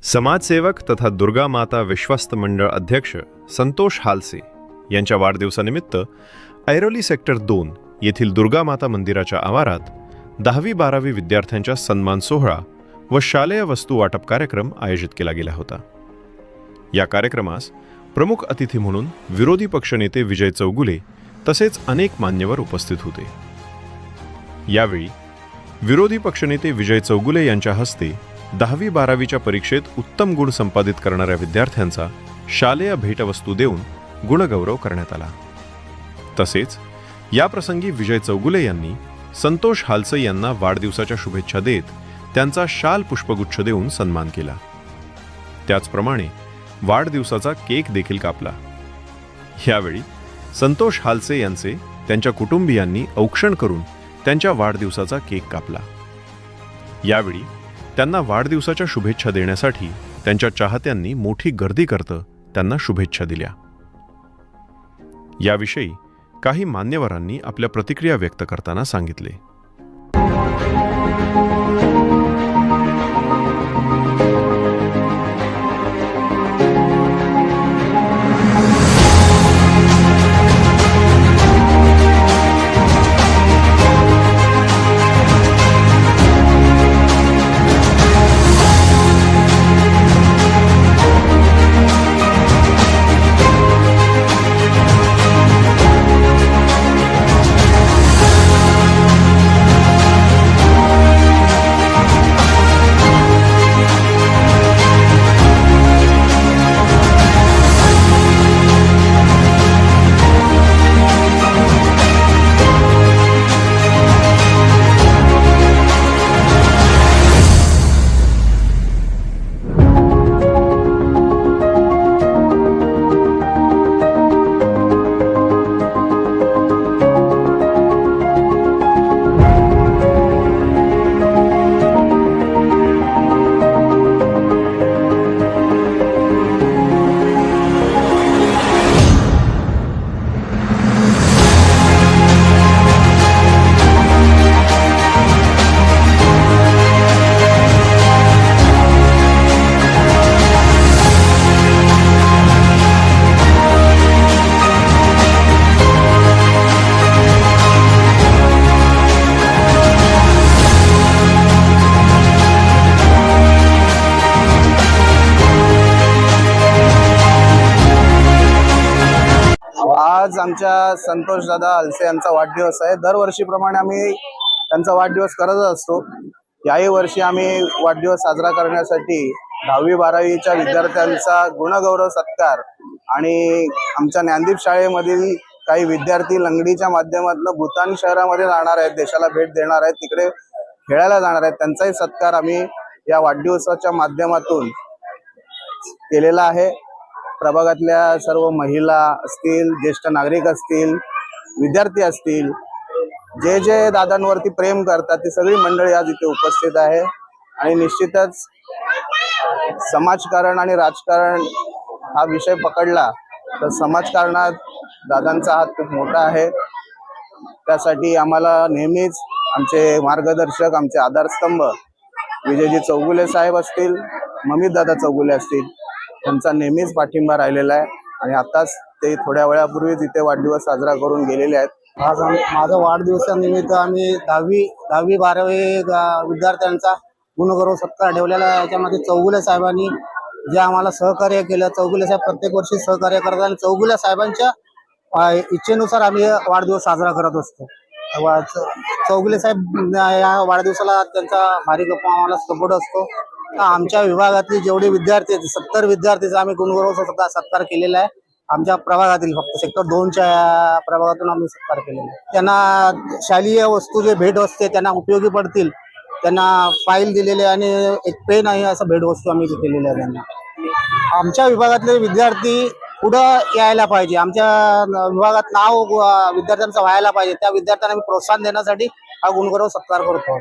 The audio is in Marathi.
समाजसेवक तथा दुर्गा माता विश्वस्त मंडळ अध्यक्ष संतोष हालसे यांच्या वाढदिवसानिमित्त ऐरोली सेक्टर 2 येथील दुर्गा माता मंदिराच्या आवारात 10वी-12वी विद्यार्थ्यांच्या सन्मान सोहळा व शालेय वस्तू वाटप कार्यक्रम आयोजित केला गेला होता। या कार्यक्रमास प्रमुख अतिथी म्हणून विरोधी पक्षनेते विजय चौगुले तसेच अनेक मान्यवर उपस्थित होते। यावेळी विरोधी पक्षनेते विजय चौगुले यांच्या हस्ते 10वी-12वीच्या परीक्षेत उत्तम गुण संपादित करणाऱ्या विद्यार्थ्यांचा शालेय भेटवस्तू देऊन गुणगौरव करण्यात आला। तसेच या प्रसंगी विजय चौगुले यांनी संतोष हालसे यांना वाढदिवसाच्या शुभेच्छा देत त्यांचा शाल पुष्पगुच्छ देऊन सन्मान केला। त्याचप्रमाणे वाढदिवसाचा केक देखील कापला। यावेळी संतोष हालसे यांचे त्यांच्या कुटुंबियांनी औक्षण करून त्यांच्या वाढदिवसाचा केक कापला। यावेळी त्यांना वाढदिवसाच्या शुभेच्छा देण्यासाठी त्यांच्या चाहत्यांनी मोठी गर्दी करत त्यांना शुभेच्छा दिल्या। याविषयी काही मान्यवरांनी आपल्या प्रतिक्रिया व्यक्त करताना सांगितले। आज आमच्या संतोष दादा हालसे यांचा वाढदिवस आहे। दरवर्षीप्रमाणे आम्ही त्यांचा वाढदिवस करत असतो। याही वर्षी आम्ही वाढदिवस साजरा करण्यासाठी 10वी-12वीच्या विद्यार्थ्यांचा गुणगौरव सत्कार आणि आमच्या ज्ञानदीप शाळेमधील काही विद्यार्थी लंगडीच्या माध्यमातून भूतान शहरामध्ये जाणार आहेत, देशाला भेट देणार आहेत, तिकडे खेळायला जाणार आहेत, त्यांचाही सत्कार आम्ही या वाढदिवसाच्या माध्यमातून केलेला आहे। प्रभागातल्या सर्व महिला असतील, ज्येष्ठ नागरिक असतील, विद्यार्थी असतील, जे जे दादांवरती प्रेम करतात ती सगळी मंडळी आज इथे उपस्थित आहे। आणि निश्चितच समाजकारण आणि राजकारण हा विषय पकडला तर समाजकारणात दादांचा हात खूप मोठा आहे। त्यासाठी आम्हाला नेहमीच आमचे मार्गदर्शक, आमचे आधारस्तंभ विजयजी चौगुले साहेब असतील, ममित दादा चौगुले असतील, त्यांचा नेहमीच पाठिंबा राहिलेला आहे। आणि आताच ते थोड्या वेळापूर्वीच इथे वाढदिवस साजरा करून गेलेले आहेत। आज माझा वाढदिवसानिमित्त आम्ही 10वी-12वी विद्यार्थ्यांचा गुणगौरव सत्कार ठेवलेला आहे। याच्यामध्ये चौगुले साहेबांनी जे आम्हाला सहकार्य केलं, चौगुले साहेब प्रत्येक वर्षी सहकार्य करतात आणि चौगुले साहेबांच्या इच्छेनुसार आम्ही वाढदिवस साजरा करत असतो। चौगुले साहेब या वाढदिवसाला त्यांचा भारी गप्पा आम्हाला सपोर्ट असतो। आमच्या विभागातील जेवढे विद्यार्थी आहेत 70 विद्यार्थीचा आम्ही गुणगौरव सत्कार केलेला आहे। आमच्या प्रभागातील फक्त सेक्टर 2च्या प्रभागातून आम्ही सत्कार केलेला आहे। त्यांना शालेय वस्तू जे भेट असते त्यांना उपयोगी पडतील, त्यांना फाईल दिलेले आणि एक पेन आहे असं भेटवस्तू आम्ही केलेलं आहे त्यांना। आमच्या विभागातले विद्यार्थी पुढं यायला पाहिजे, आमच्या विभागात नाव विद्यार्थ्यांचं व्हायला पाहिजे, त्या विद्यार्थ्यांना आम्ही प्रोत्साहन देण्यासाठी हा गुणगौरव सत्कार करतो।